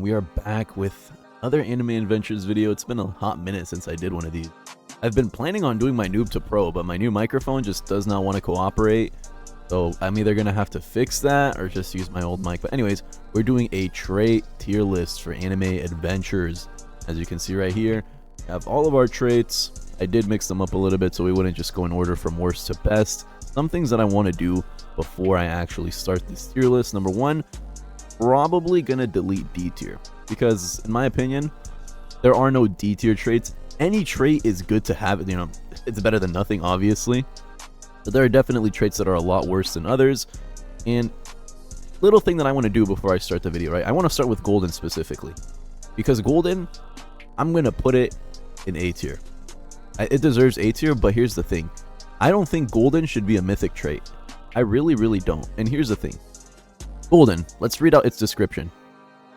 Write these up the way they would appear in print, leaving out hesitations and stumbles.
We are back with another anime adventures video. It's been a hot minute since I did one of these. I've been planning on doing my noob to pro, but my new microphone just does not want to cooperate. So I'm either going to have to fix that or just use my old mic. But anyways, we're doing a trait tier list for anime adventures. As you can see right here, we have all of our traits. I did mix them up a little bit so we wouldn't just go in order from worst to best. Some things that I want to do before I actually start this tier list. Number one, probably gonna delete D tier, because in my opinion there are no D tier traits. Any trait is good to have, you know, it's better than nothing obviously, but there are definitely traits that are a lot worse than others. And little thing that I want to do before I start the video, right, I want to start with golden specifically, because golden, I'm gonna put it in A tier. It deserves A tier, but here's the thing, I don't think golden should be a mythic trait. I really don't. And here's the thing, golden, let's read out its description.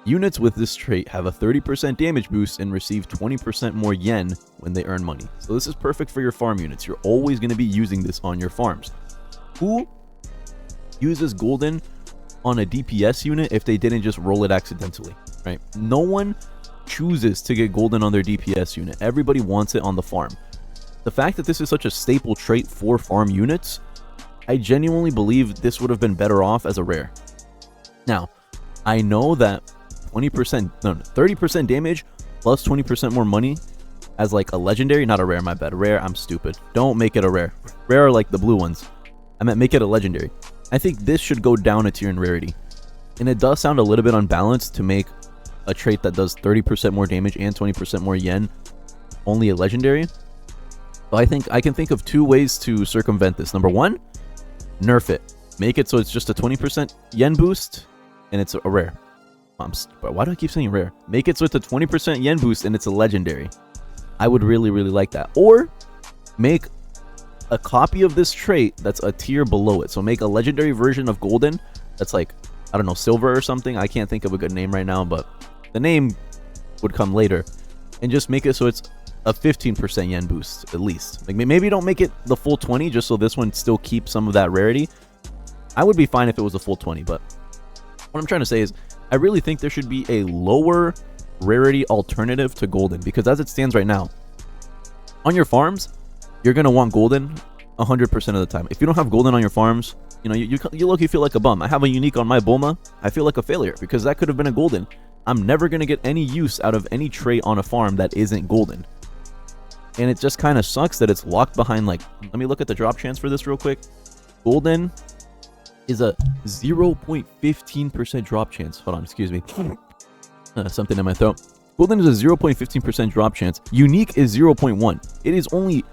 Units with this trait have a 30% damage boost and receive 20% more yen when they earn money. So this is perfect for your farm units. You're always going to be using this on your farms. Who uses golden on a DPS unit if they didn't just roll it accidentally, right? No one chooses to get golden on their DPS unit. Everybody wants it on the farm. The fact that this is such a staple trait for farm units, I genuinely believe this would have been better off as a rare. Now, I know that 30% damage plus 20% more money as like a legendary, not a rare, my bad. Rare, I'm stupid. Don't make it a rare. Rare are like the blue ones. I meant make it a legendary. I think this should go down a tier in rarity. And it does sound a little bit unbalanced to make a trait that does 30% more damage and 20% more yen only a legendary. But I think I can think of two ways to circumvent this. Number one, nerf it. Make it so it's just a 20% yen boost and it's a rare. Why do I keep saying rare? Make it so it's a 20% yen boost and it's a legendary. I would really like that. Or make a copy of this trait that's a tier below it. So make a legendary version of golden that's like, I don't know, silver or something. I can't think of a good name right now, but the name would come later. And just make it so it's a 15% yen boost at least. Like maybe don't make it the full 20 just so this one still keeps some of that rarity. I would be fine if it was a full 20, but what I'm trying to say is I really think there should be a lower rarity alternative to golden, because as it stands right now, on your farms, you're going to want golden 100% of the time. If you don't have golden on your farms, you know, you look, you feel like a bum. I have a unique on my Bulma. I feel like a failure because that could have been a golden. I'm never going to get any use out of any trait on a farm that isn't golden. And it just kind of sucks that it's locked behind, like, let me look at the drop chance for this real quick. Golden is a 0.15% drop chance. Hold on, excuse me. Something in my throat. Golden is a 0.15% drop chance. Unique is 0.1. It is only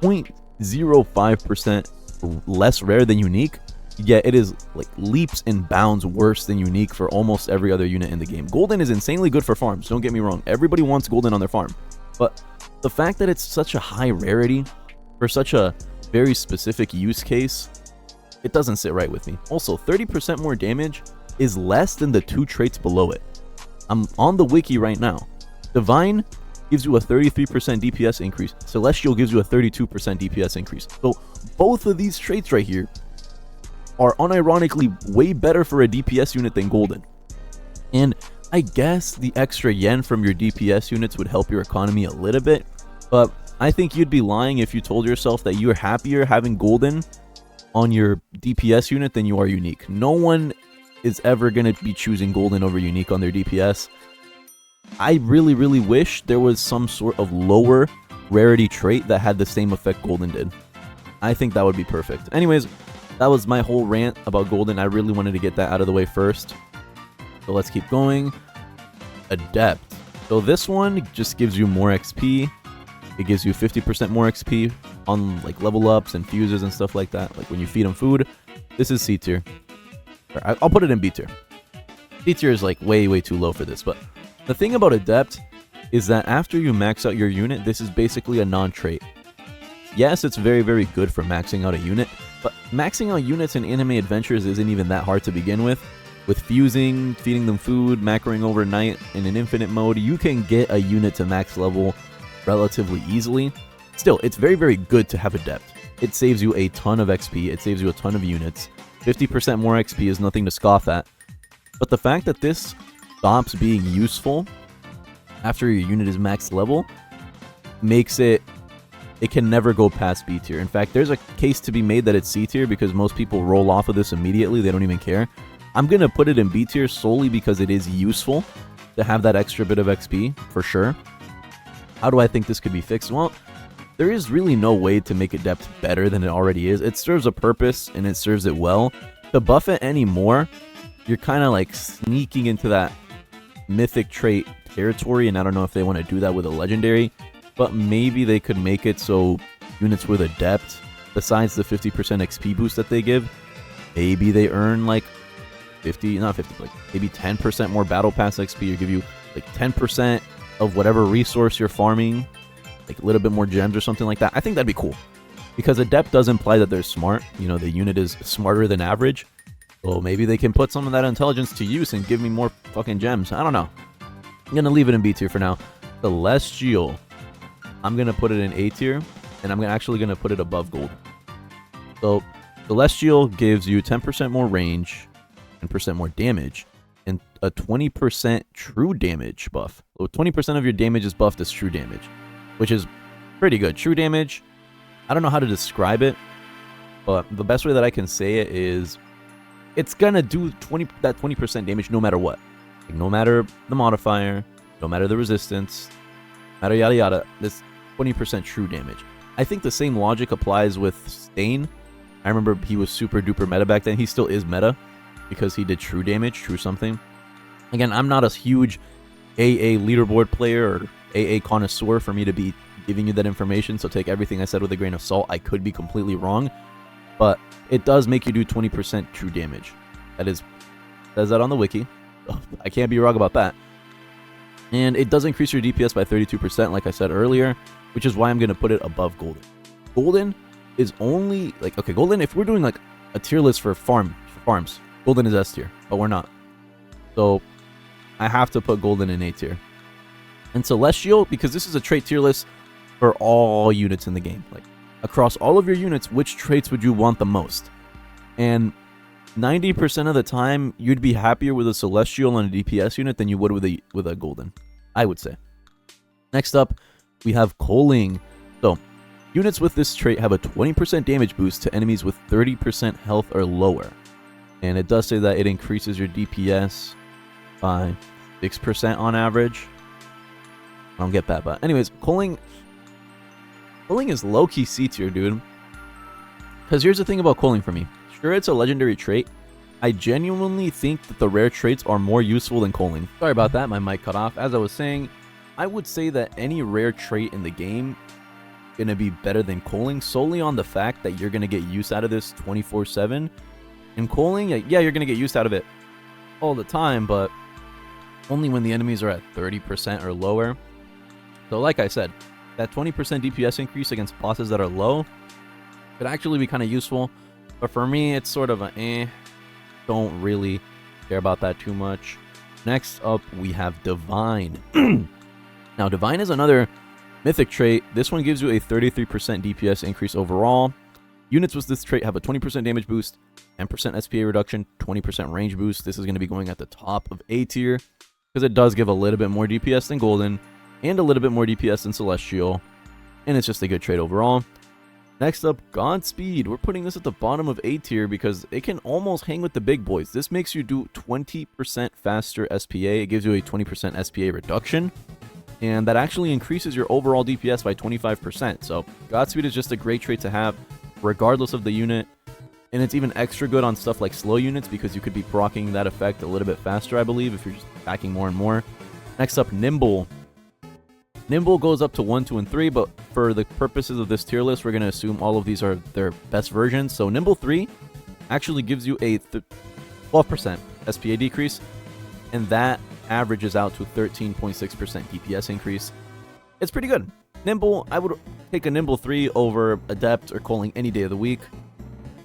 0.05% less rare than unique, yet it is like leaps and bounds worse than unique for almost every other unit in the game. Golden is insanely good for farms, don't get me wrong. Everybody wants golden on their farm. But the fact that it's such a high rarity for such a very specific use case, it doesn't sit right with me. Also, 30% more damage is less than the two traits below it. I'm on the wiki right now. Divine gives you a 33% DPS increase. Celestial gives you a 32% DPS increase. So both of these traits right here are unironically way better for a DPS unit than golden. And I guess the extra yen from your DPS units would help your economy a little bit, but I think you'd be lying if you told yourself that you're happier having golden on your DPS unit than you are unique. No one is ever going to be choosing golden over unique on their DPS. I really wish there was some sort of lower rarity trait that had the same effect golden did. I think that would be perfect. Anyways, that was my whole rant about golden. I really wanted to get that out of the way first. So let's keep going. Adept. So this one just gives you more XP. It gives you 50% more XP on like level ups and fuses and stuff like that. Like when you feed them food. This is C tier. I'll put it in B tier. C tier is like way too low for this. But the thing about Adept is that after you max out your unit, this is basically a non-trait. Yes, it's very good for maxing out a unit, but maxing out units in anime adventures isn't even that hard to begin with. With fusing, feeding them food, macroing overnight in an infinite mode, you can get a unit to max level relatively easily. Still, it's very good to have Adept. It saves you a ton of XP, it saves you a ton of units. 50% more XP is nothing to scoff at. But the fact that this stops being useful after your unit is max level makes it can never go past B tier. In fact, there's a case to be made that it's C tier because most people roll off of this immediately. They don't even care. I'm going to put it in B tier solely because it is useful to have that extra bit of XP, for sure. How do I think this could be fixed? Well, there is really no way to make Adept better than it already is. It serves a purpose, and it serves it well. To buff it anymore, you're kind of like sneaking into that mythic trait territory, and I don't know if they want to do that with a legendary. But maybe they could make it so units with Adept, besides the 50% XP boost that they give, maybe they earn like like maybe 10% more Battle Pass XP, or give you like 10% of whatever resource you're farming, like a little bit more gems or something like that. I think that'd be cool. Because Adept does imply that they're smart. You know, the unit is smarter than average. So maybe they can put some of that intelligence to use and give me more fucking gems. I don't know. I'm going to leave it in B tier for now. Celestial. I'm going to put it in A tier, and I'm actually going to put it above gold. So, Celestial gives you 10% more range, 10% more damage, and a 20% true damage buff. So 20% of your damage is buffed as true damage, which is pretty good. True damage, I don't know how to describe it, but the best way that I can say it is it's going to do that 20% damage no matter what. Like, no matter the modifier, no matter the resistance, no matter yada yada, this 20% true damage. I think the same logic applies with Stain. I remember he was super duper meta back then. He still is meta because he did true damage, true something. Again, I'm not a huge AA leaderboard player or AA connoisseur for me to be giving you that information, so take everything I said with a grain of salt. I could be completely wrong, but it does make you do 20% true damage. That is, says that on the wiki. I can't be wrong about that. And it does increase your DPS by 32%, like I said earlier, which is why I'm going to put it above Golden. Golden is only, like, okay, Golden, if we're doing, like, a tier list for farms, Golden is S tier, but we're not. So, I have to put Golden in A tier. And Celestial, because this is a trait tier list for all units in the game. Like, across all of your units, which traits would you want the most? And 90% of the time, you'd be happier with a Celestial and a DPS unit than you would with a Golden, I would say. Next up, we have Coing. So, units with this trait have a 20% damage boost to enemies with 30% health or lower. And it does say that it increases your DPS by 6% on average. I don't get that, but anyways, Coing is low-key C tier, dude. Because here's the thing about Coing for me. Sure, it's a legendary trait. I genuinely think that the rare traits are more useful than Coing. Sorry about that, my mic cut off. As I was saying, I would say that any rare trait in the game is going to be better than Coing solely on the fact that you're going to get use out of this 24/7. And Coing, yeah, you're going to get use out of it all the time, but only when the enemies are at 30% or lower. So like I said, that 20% DPS increase against bosses that are low could actually be kind of useful. But for me, it's sort of a don't really care about that too much. Next up, we have Divine. Now, Divine is another mythic trait. This one gives you a 33% DPS increase overall. Units with this trait have a 20% damage boost, 10% SPA reduction, 20% range boost. This is going to be going at the top of A tier because it does give a little bit more DPS than Golden and a little bit more DPS than Celestial. And it's just a good trait overall. Next up, Godspeed. We're putting this at the bottom of A tier because it can almost hang with the big boys. This makes you do 20% faster SPA. It gives you a 20% SPA reduction. And that actually increases your overall DPS by 25%. So Godspeed is just a great trait to have regardless of the unit. And it's even extra good on stuff like slow units because you could be proccing that effect a little bit faster, I believe, if you're just attacking more and more. Next up, Nimble. Nimble goes up to 1, 2, and 3, but for the purposes of this tier list, we're going to assume all of these are their best versions. So Nimble 3 actually gives you a 12% SPA decrease, and that averages out to 13.6% DPS increase. It's pretty good. Nimble, I would take a Nimble 3 over Adept or Coing any day of the week.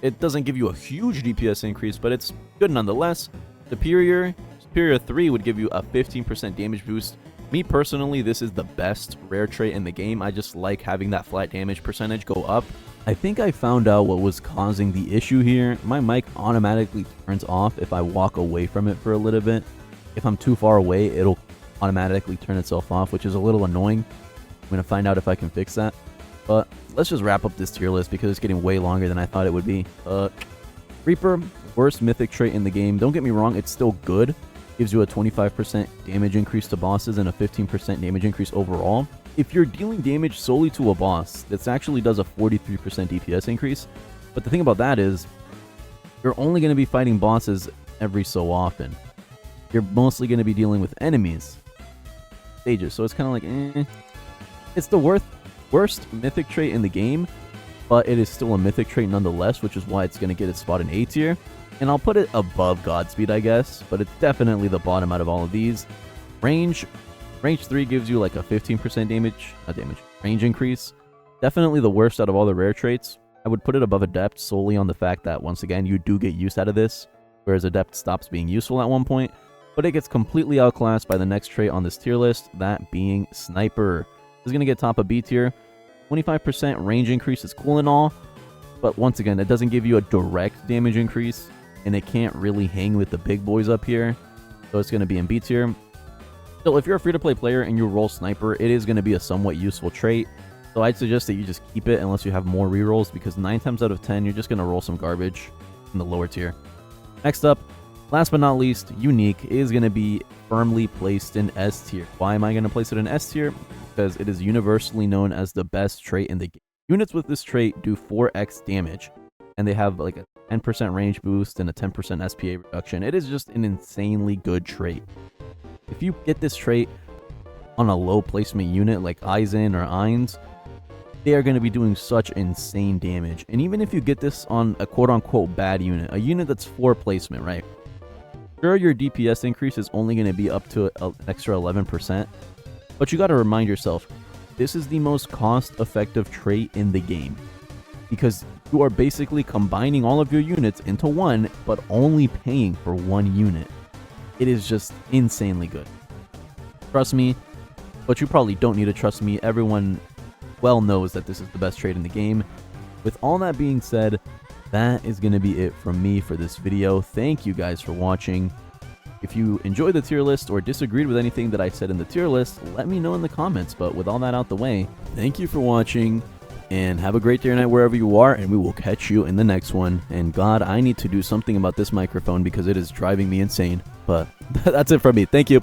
It doesn't give you a huge DPS increase, but it's good nonetheless. Superior 3 would give you a 15% damage boost. Me personally, this is the best rare trait in the game. I just like having that flat damage percentage go up. I think I found out what was causing the issue here. My mic automatically turns off if I walk away from it for a little bit. if I'm too far away, it'll automatically turn itself off, which is a little annoying. I'm going to find out if I can fix that. But let's just wrap up this tier list because it's getting way longer than I thought it would be. Reaper, worst mythic trait in the game. Don't get me wrong, it's still good. Gives you a 25% damage increase to bosses and a 15% damage increase overall. If you're dealing damage solely to a boss, this actually does a 43% DPS increase. But the thing about that is, you're only going to be fighting bosses every so often. You're mostly going to be dealing with enemies. Stages, so it's kind of like, eh. It's the worst mythic trait in the game, but it is still a mythic trait nonetheless, which is why it's going to get its spot in A tier. And I'll put it above Godspeed, I guess, but it's definitely the bottom out of all of these. Range 3 gives you like a 15% range increase. Definitely the worst out of all the rare traits. I would put it above Adept solely on the fact that, once again, you do get use out of this, whereas Adept stops being useful at one point. But it gets completely outclassed by the next trait on this tier list, that being Sniper. This is going to get top of B tier. 25% range increase is cool and all, but once again, it doesn't give you a direct damage increase, and it can't really hang with the big boys up here, so it's going to be in B tier. So if you're a free-to-play player and you roll Sniper, it is going to be a somewhat useful trait. So I'd suggest that you just keep it unless you have more rerolls, because 9 times out of 10, you're just going to roll some garbage in the lower tier. Next up, last but not least, Unique is going to be firmly placed in S tier. Why am I going to place it in S tier? Because it is universally known as the best trait in the game. Units with this trait do 4x damage, and they have like a 10% range boost and a 10% SPA reduction. It is just an insanely good trait. If you get this trait on a low placement unit like Aizen or Ainz, they are going to be doing such insane damage. And even if you get this on a quote-unquote bad unit, a unit that's 4 placement, right? Sure, your DPS increase is only going to be up to an extra 11%, but you got to remind yourself, this is the most cost-effective trait in the game, because you are basically combining all of your units into one, but only paying for one unit. It is just insanely good. Trust me, but you probably don't need to trust me. Everyone well knows that this is the best trait in the game. With all that being said, that is going to be it from me for this video. Thank you guys for watching. If you enjoyed the tier list or disagreed with anything that I said in the tier list, let me know in the comments. But with all that out the way, thank you for watching, and have a great day or night wherever you are, and we will catch you in the next one. And God, I need to do something about this microphone because it is driving me insane. But that's it from me. Thank you.